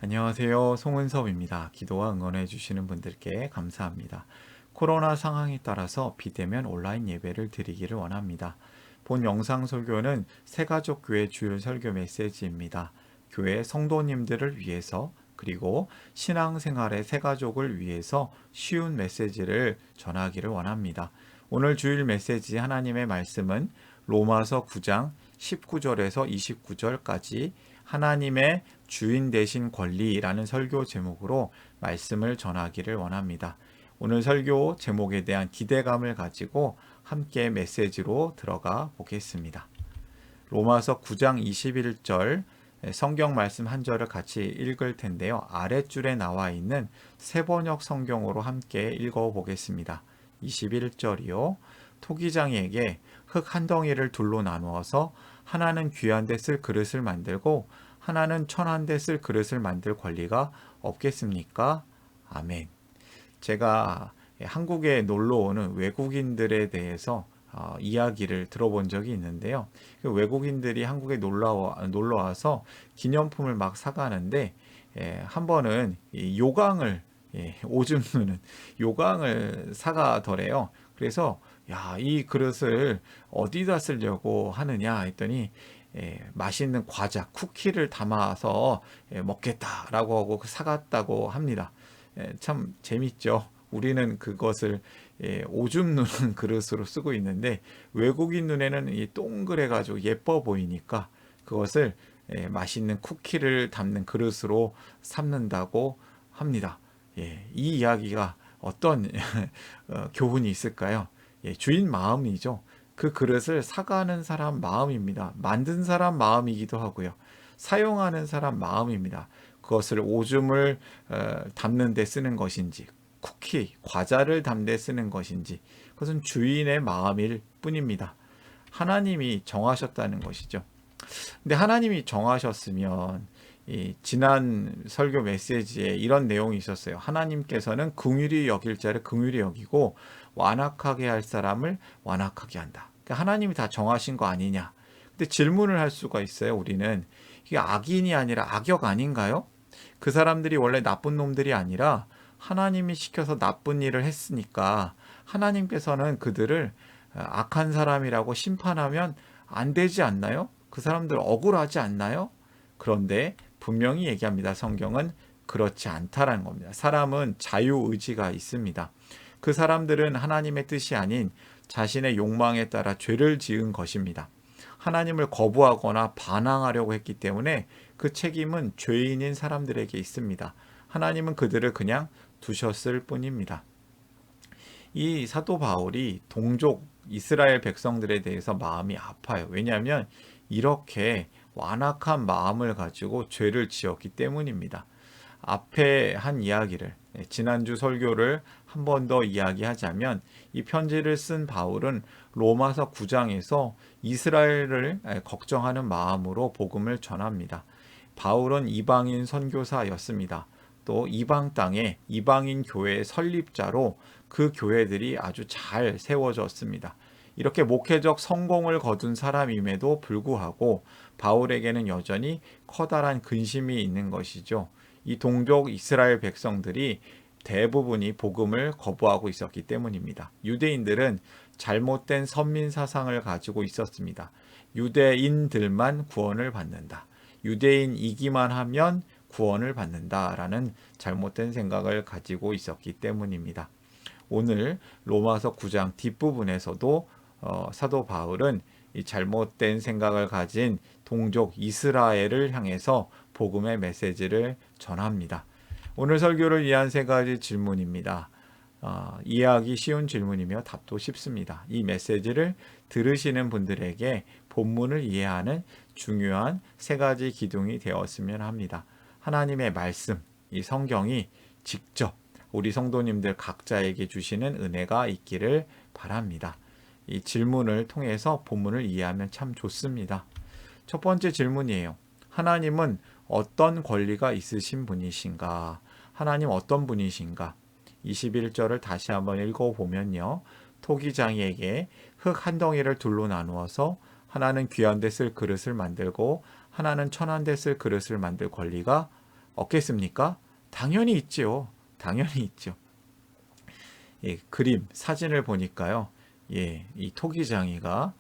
안녕하세요. 송은섭입니다. 기도와 응원해 주시는 분들께 감사합니다. 코로나 상황에 따라서 비대면 온라인 예배를 드리기를 원합니다. 본 영상 설교는 새가족교회 주일 설교 메시지입니다. 교회 성도님들을 위해서 그리고 신앙생활의 새가족을 위해서 쉬운 메시지를 전하기를 원합니다. 오늘 주일 메시지 하나님의 말씀은 로마서 9장 19절에서 29절까지 하나님의 주인 되신 권리라는 설교 제목으로 말씀을 전하기를 원합니다. 오늘 설교 제목에 대한 기대감을 가지고 함께 메시지로 들어가 보겠습니다. 로마서 9장 21절 성경 말씀 한 절을 같이 읽을 텐데요. 아랫줄에 나와 있는 세번역 성경으로 함께 읽어 보겠습니다. 21절이요. 토기장이에게 흙 한 덩이를 둘로 나누어서 하나는 귀한 데 쓸 그릇을 만들고 하나는 천한 데 쓸 그릇을 만들 권리가 없겠습니까? 아멘. 제가 한국에 놀러 오는 외국인들에 대해서 이야기를 들어본 적이 있는데요. 그 외국인들이 한국에 놀러 와서 기념품을 막 사가는데 한 번은 요강을 오줌 누는 요강을 사가더래요. 그래서 야, 이 그릇을 어디다 쓰려고 하느냐 했더니 맛있는 과자, 쿠키를 담아서 먹겠다라고 하고 사갔다고 합니다. 참 재밌죠. 우리는 그것을 오줌 누는 그릇으로 쓰고 있는데 외국인 눈에는 이 동그래가지고 예뻐 보이니까 그것을 맛있는 쿠키를 담는 그릇으로 삼는다고 합니다. 이 이야기가 어떤 교훈이 있을까요? 주인 마음이죠. 그 그릇을 사가는 사람 마음입니다. 만든 사람 마음이기도 하고요. 사용하는 사람 마음입니다. 그것을 오줌을 담는 데 쓰는 것인지 쿠키, 과자를 담는 데 쓰는 것인지 그것은 주인의 마음일 뿐입니다. 하나님이 정하셨다는 것이죠. 근데 하나님이 정하셨으면 이 지난 설교 메시지에 이런 내용이 있었어요. 하나님께서는 긍휼히 여길 자를 긍휼히 여기고 완악하게 할 사람을 완악하게 한다. 그러니까 하나님이 다 정하신 거 아니냐. 근데 질문을 할 수가 있어요. 우리는 이게 악인이 아니라 악역 아닌가요? 그 사람들이 원래 나쁜 놈들이 아니라 하나님이 시켜서 나쁜 일을 했으니까 하나님께서는 그들을 악한 사람이라고 심판하면 안 되지 않나요? 그 사람들 억울하지 않나요? 그런데 분명히 얘기합니다. 성경은 그렇지 않다라는 겁니다. 사람은 자유의지가 있습니다. 그 사람들은 하나님의 뜻이 아닌 자신의 욕망에 따라 죄를 지은 것입니다. 하나님을 거부하거나 반항하려고 했기 때문에 그 책임은 죄인인 사람들에게 있습니다. 하나님은 그들을 그냥 두셨을 뿐입니다. 이 사도 바울이 동족 이스라엘 백성들에 대해서 마음이 아파요. 왜냐하면 이렇게 완악한 마음을 가지고 죄를 지었기 때문입니다. 앞에 한 이야기를 지난주 설교를 한 번 더 이야기하자면 이 편지를 쓴 바울은 로마서 9장에서 이스라엘을 걱정하는 마음으로 복음을 전합니다. 바울은 이방인 선교사였습니다. 또 이방 땅에 이방인 교회의 설립자로 그 교회들이 아주 잘 세워졌습니다. 이렇게 목회적 성공을 거둔 사람임에도 불구하고 바울에게는 여전히 커다란 근심이 있는 것이죠. 이 동족 이스라엘 백성들이 대부분이 복음을 거부하고 있었기 때문입니다. 유대인들은 잘못된 선민 사상을 가지고 있었습니다. 유대인들만 구원을 받는다. 유대인이기만 하면 구원을 받는다라는 잘못된 생각을 가지고 있었기 때문입니다. 오늘 로마서 9장 뒷부분에서도 사도 바울은 이 잘못된 생각을 가진 동족 이스라엘을 향해서 복음의 메시지를 전합니다. 오늘 설교를 위한 세 가지 질문입니다. 이해하기 쉬운 질문이며 답도 쉽습니다. 이 메시지를 들으시는 분들에게 본문을 이해하는 중요한 세 가지 기둥이 되었으면 합니다. 하나님의 말씀, 이 성경이 직접 우리 성도님들 각자에게 주시는 은혜가 있기를 바랍니다. 이 질문을 통해서 본문을 이해하면 참 좋습니다. 첫 번째 질문이에요. 하나님은 어떤 권리가 있으신 분이신가? 하나님 어떤 분이신가? 21절을 다시 한번 읽어보면요. 토기장이에게 흙 한 덩이를 둘로 나누어서 하나는 귀한 데 쓸 그릇을 만들고 하나는 천한 데 쓸 그릇을 만들 권리가 없겠습니까? 당연히 있지요. 당연히 있죠. 예, 그림, 사진을 보니까요. 예, 이 토기장이가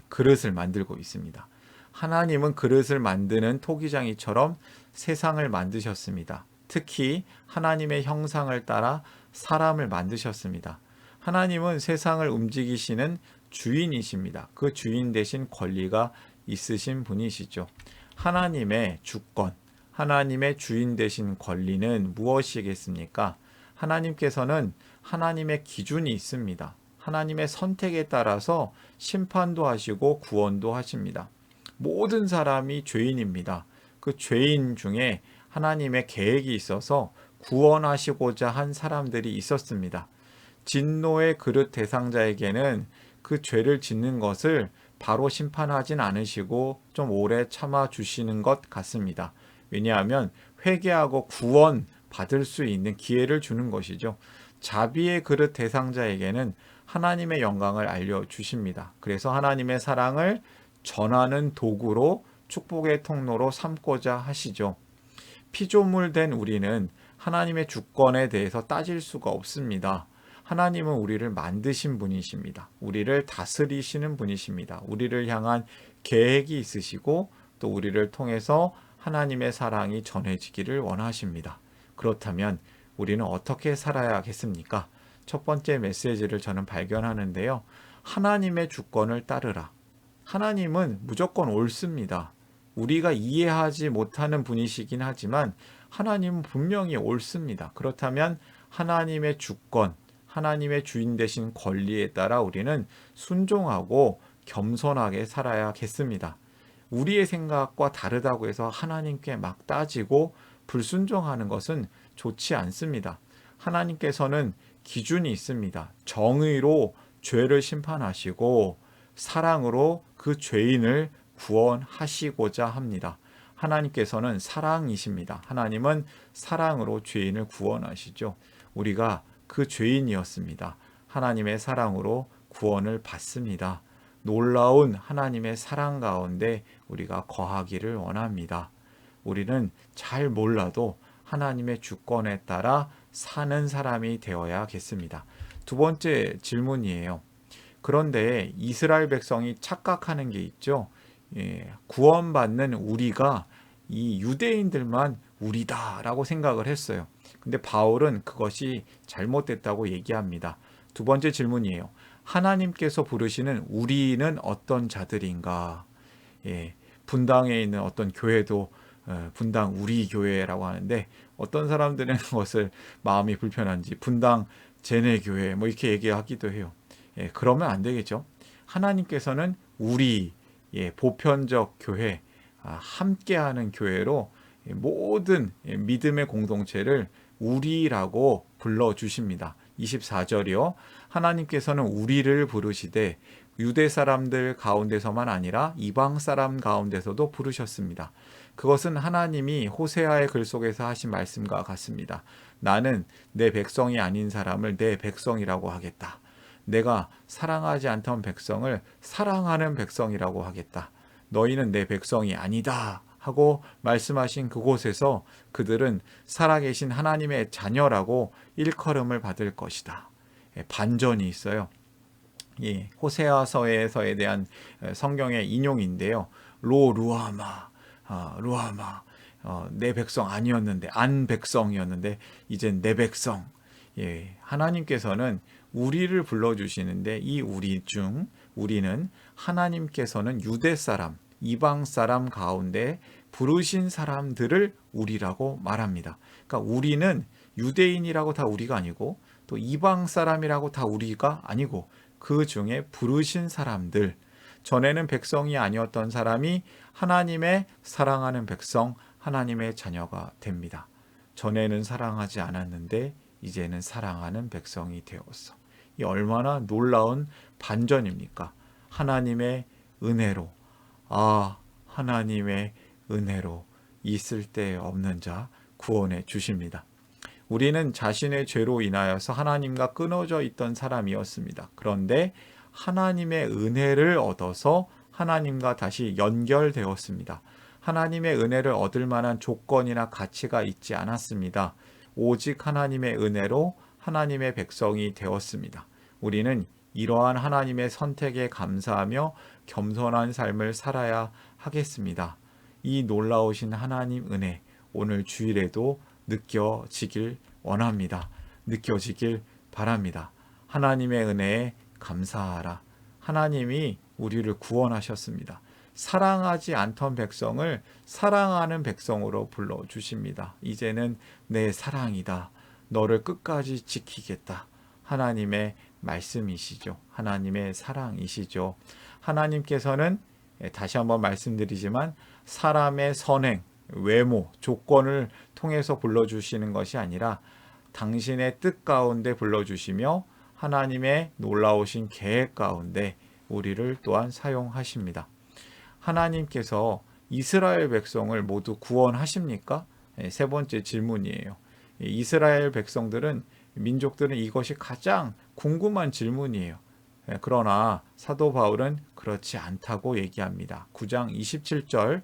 그릇을 만들고 있습니다. 하나님은 그릇을 만드는 토기장이처럼 세상을 만드셨습니다. 특히 하나님의 형상을 따라 사람을 만드셨습니다. 하나님은 세상을 움직이시는 주인이십니다. 그 주인 대신 권리가 있으신 분이시죠. 하나님의 주권, 하나님의 주인 대신 권리는 무엇이겠습니까? 하나님께서는 하나님의 기준이 있습니다. 하나님의 선택에 따라서 심판도 하시고 구원도 하십니다. 모든 사람이 죄인입니다. 그 죄인 중에 하나님의 계획이 있어서 구원하시고자 한 사람들이 있었습니다. 진노의 그릇 대상자에게는 그 죄를 짓는 것을 바로 심판하진 않으시고 좀 오래 참아 주시는 것 같습니다. 왜냐하면 회개하고 구원 받을 수 있는 기회를 주는 것이죠. 자비의 그릇 대상자에게는 하나님의 영광을 알려주십니다. 그래서 하나님의 사랑을 전하는 도구로 축복의 통로로 삼고자 하시죠. 피조물 된 우리는 하나님의 주권에 대해서 따질 수가 없습니다. 하나님은 우리를 만드신 분이십니다. 우리를 다스리시는 분이십니다. 우리를 향한 계획이 있으시고 또 우리를 통해서 하나님의 사랑이 전해지기를 원하십니다. 그렇다면 우리는 어떻게 살아야겠습니까? 첫 번째 메시지를 저는 발견하는데요. 하나님의 주권을 따르라. 하나님은 무조건 옳습니다. 우리가 이해하지 못하는 분이시긴 하지만 하나님은 분명히 옳습니다. 그렇다면 하나님의 주권, 하나님의 주인 되신 권리에 따라 우리는 순종하고 겸손하게 살아야겠습니다. 우리의 생각과 다르다고 해서 하나님께 막 따지고 불순종하는 것은 좋지 않습니다. 하나님께서는 기준이 있습니다. 정의로 죄를 심판하시고 사랑으로 그 죄인을 구원하시고자 합니다. 하나님께서는 사랑이십니다. 하나님은 사랑으로 죄인을 구원하시죠. 우리가 그 죄인이었습니다. 하나님의 사랑으로 구원을 받습니다. 놀라운 하나님의 사랑 가운데 우리가 거하기를 원합니다. 우리는 잘 몰라도 하나님의 주권에 따라 사는 사람이 되어야겠습니다. 두 번째 질문이에요. 그런데 이스라엘 백성이 착각하는 게 있죠. 구원받는 우리가 이 유대인들만 우리다라고 생각을 했어요. 근데 바울은 그것이 잘못됐다고 얘기합니다. 두 번째 질문이에요. 하나님께서 부르시는 우리는 어떤 자들인가? 분당에 있는 어떤 교회도 분당 우리 교회라고 하는데 어떤 사람들은 그것을 마음이 불편한지 분당 제네 교회 뭐 이렇게 얘기하기도 해요. 그러면 안 되겠죠. 하나님께서는 우리 보편적 교회, 함께하는 교회로 모든 믿음의 공동체를 우리라고 불러주십니다. 24절이요. 하나님께서는 우리를 부르시되 유대 사람들 가운데서만 아니라 이방 사람 가운데서도 부르셨습니다. 그것은 하나님이 호세아의 글 속에서 하신 말씀과 같습니다. 나는 내 백성이 아닌 사람을 내 백성이라고 하겠다. 내가 사랑하지 않던 백성을 사랑하는 백성이라고 하겠다. 너희는 내 백성이 아니다 하고 말씀하신 그곳에서 그들은 살아계신 하나님의 자녀라고 일컬음을 받을 것이다. 반전이 있어요. 호세아서에서에 대한 성경의 인용인데요. 루아마, 루아마, 내 백성 아니었는데 안 백성이었는데 이젠 내 백성. 하나님께서는 우리를 불러주시는데 이 우리 중 우리는 하나님께서는 유대 사람, 이방 사람 가운데 부르신 사람들을 우리라고 말합니다. 그러니까 우리는 유대인이라고 다 우리가 아니고 또 이방 사람이라고 다 우리가 아니고 그 중에 부르신 사람들, 전에는 백성이 아니었던 사람이 하나님의 사랑하는 백성, 하나님의 자녀가 됩니다. 전에는 사랑하지 않았는데 이제는 사랑하는 백성이 되었어. 이 얼마나 놀라운 반전입니까? 하나님의 은혜로, 하나님의 은혜로 있을 데 없는 자 구원해 주십니다. 우리는 자신의 죄로 인하여서 하나님과 끊어져 있던 사람이었습니다. 그런데 하나님의 은혜를 얻어서 하나님과 다시 연결되었습니다. 하나님의 은혜를 얻을 만한 조건이나 가치가 있지 않았습니다. 오직 하나님의 은혜로 하나님의 백성이 되었습니다. 우리는 이러한 하나님의 선택에 감사하며 겸손한 삶을 살아야 하겠습니다. 이 놀라우신 하나님 은혜, 오늘 주일에도 느껴지길 원합니다. 느껴지길 바랍니다. 하나님의 은혜에 감사하라. 하나님이 우리를 구원하셨습니다. 사랑하지 않던 백성을 사랑하는 백성으로 불러주십니다. 이제는 내 사랑이다. 너를 끝까지 지키겠다. 하나님의 말씀이시죠. 하나님의 사랑이시죠. 하나님께서는 다시 한번 말씀드리지만 사람의 선행, 외모, 조건을 통해서 불러주시는 것이 아니라 당신의 뜻 가운데 불러주시며 하나님의 놀라우신 계획 가운데 우리를 또한 사용하십니다. 하나님께서 이스라엘 백성을 모두 구원하십니까? 세 번째 질문이에요. 이스라엘 백성들은, 민족들은 이것이 가장 궁금한 질문이에요. 그러나 사도 바울은 그렇지 않다고 얘기합니다. 9장 27절,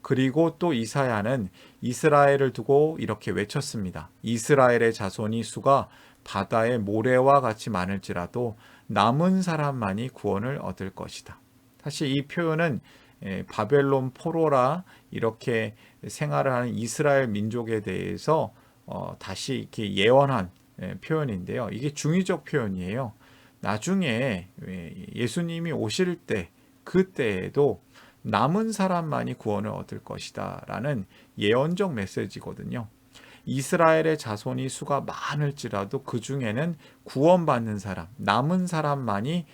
그리고 또 이사야는 이스라엘을 두고 이렇게 외쳤습니다. 이스라엘의 자손이 수가 바다의 모래와 같이 많을지라도 남은 사람만이 구원을 얻을 것이다. 사실 이 표현은 바벨론 포로라 이렇게 생활을 하는 이스라엘 민족에 대해서 다시 이렇게 예언한 표현인데요. 이게 중의적 표현이에요. 나중에 예수님이 오실 때, 그때에도 남은 사람만이 구원을 얻을 것이다 라는 예언적 메시지거든요. 이스라엘의 자손이 수가 많을지라도 그 중에는 구원받는 사람, 남은 사람만이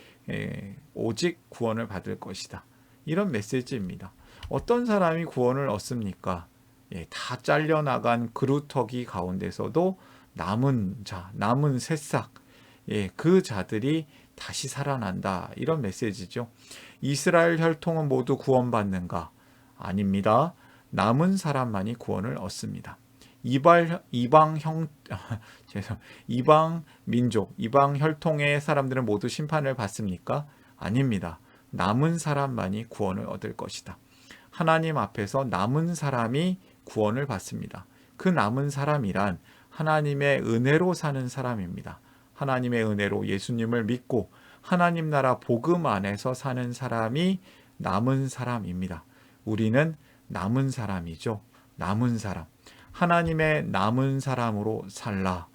오직 구원을 받을 것이다. 이런 메시지입니다. 어떤 사람이 구원을 얻습니까? 다 잘려나간 그루터기 가운데서도 남은 자, 남은 새싹, 그 자들이 다시 살아난다. 이런 메시지죠. 이스라엘 혈통은 모두 구원받는가? 아닙니다. 남은 사람만이 구원을 얻습니다. 이방 민족, 이방 혈통의 사람들은 모두 심판을 받습니까? 아닙니다. 남은 사람만이 구원을 얻을 것이다. 하나님 앞에서 남은 사람이 구원을 받습니다. 그 남은 사람이란 하나님의 은혜로 사는 사람입니다. 하나님의 은혜로 예수님을 믿고 하나님 나라 복음 안에서 사는 사람이 남은 사람입니다. 우리는 남은 사람이죠. 남은 사람. 하나님의 남은 사람으로 살라.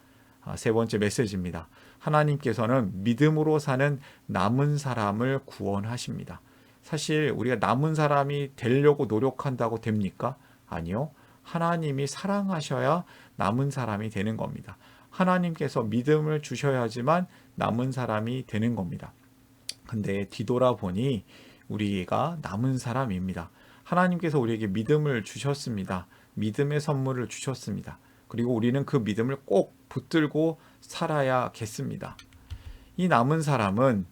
세 번째 메시지입니다. 하나님께서는 믿음으로 사는 남은 사람을 구원하십니다. 사실 우리가 남은 사람이 되려고 노력한다고 됩니까? 아니요. 하나님이 사랑하셔야 남은 사람이 되는 겁니다. 하나님께서 믿음을 주셔야지만 남은 사람이 되는 겁니다. 근데 뒤돌아보니 우리가 남은 사람입니다. 하나님께서 우리에게 믿음을 주셨습니다. 믿음의 선물을 주셨습니다. 그리고 우리는 그 믿음을 꼭 붙들고 살아야겠습니다. 이 남은 사람은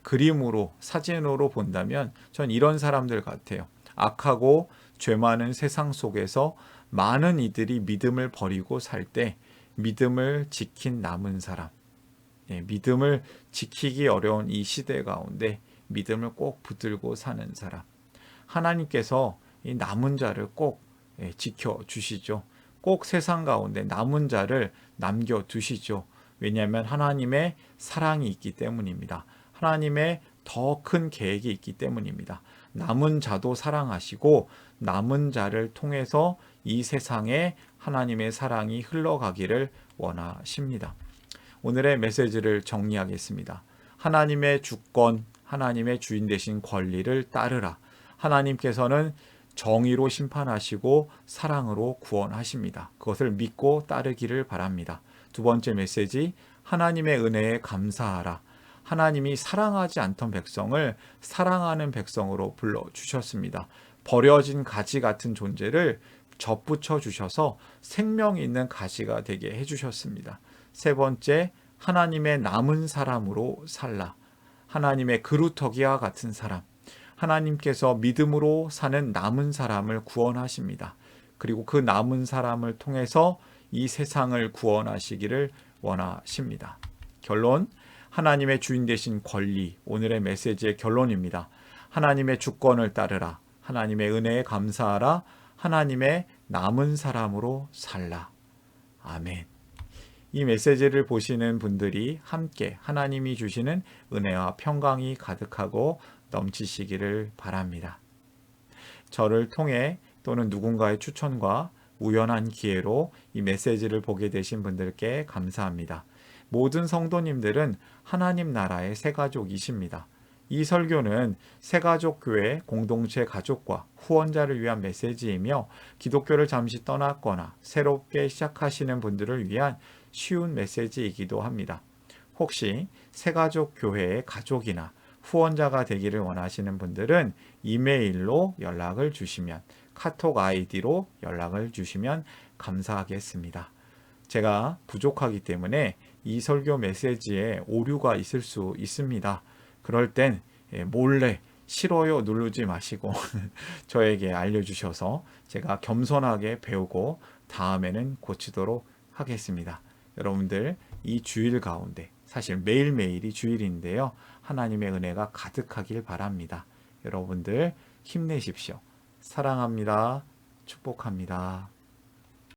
그림으로, 사진으로 본다면 전 이런 사람들 같아요. 악하고 죄 많은 세상 속에서 많은 이들이 믿음을 버리고 살 때 믿음을 지킨 남은 사람, 믿음을 지키기 어려운 이 시대 가운데 믿음을 꼭 붙들고 사는 사람, 하나님께서 이 남은 자를 꼭 지켜주시죠. 꼭 세상 가운데 남은 자를 남겨두시죠. 왜냐하면 하나님의 사랑이 있기 때문입니다. 하나님의 더 큰 계획이 있기 때문입니다. 남은 자도 사랑하시고 남은 자를 통해서 이 세상에 하나님의 사랑이 흘러가기를 원하십니다. 오늘의 메시지를 정리하겠습니다. 하나님의 주권, 하나님의 주인 되신 권리를 따르라. 하나님께서는 정의로 심판하시고 사랑으로 구원하십니다. 그것을 믿고 따르기를 바랍니다. 두 번째 메시지, 하나님의 은혜에 감사하라. 하나님이 사랑하지 않던 백성을 사랑하는 백성으로 불러주셨습니다. 버려진 가지 같은 존재를 접붙여 주셔서 생명 있는 가지가 되게 해주셨습니다. 세 번째, 하나님의 남은 사람으로 살라. 하나님의 그루터기와 같은 사람. 하나님께서 믿음으로 사는 남은 사람을 구원하십니다. 그리고 그 남은 사람을 통해서 이 세상을 구원하시기를 원하십니다. 결론, 하나님의 주인 되신 권리, 오늘의 메시지의 결론입니다. 하나님의 주권을 따르라. 하나님의 은혜에 감사하라. 하나님의 남은 사람으로 살라. 아멘. 이 메시지를 보시는 분들이 함께 하나님이 주시는 은혜와 평강이 가득하고 넘치시기를 바랍니다. 저를 통해 또는 누군가의 추천과 우연한 기회로 이 메시지를 보게 되신 분들께 감사합니다. 모든 성도님들은 하나님 나라의 새가족이십니다. 이 설교는 새가족교회 공동체 가족과 후원자를 위한 메시지이며 기독교를 잠시 떠났거나 새롭게 시작하시는 분들을 위한 쉬운 메시지이기도 합니다. 혹시 새가족교회의 가족이나 후원자가 되기를 원하시는 분들은 이메일로 연락을 주시면, 카톡 아이디로 연락을 주시면 감사하겠습니다. 제가 부족하기 때문에 이 설교 메시지에 오류가 있을 수 있습니다. 그럴 땐 몰래 싫어요 누르지 마시고 저에게 알려주셔서 제가 겸손하게 배우고 다음에는 고치도록 하겠습니다. 여러분들 이 주일 가운데 사실 매일매일이 주일인데요. 하나님의 은혜가 가득하길 바랍니다. 여러분들 힘내십시오. 사랑합니다. 축복합니다.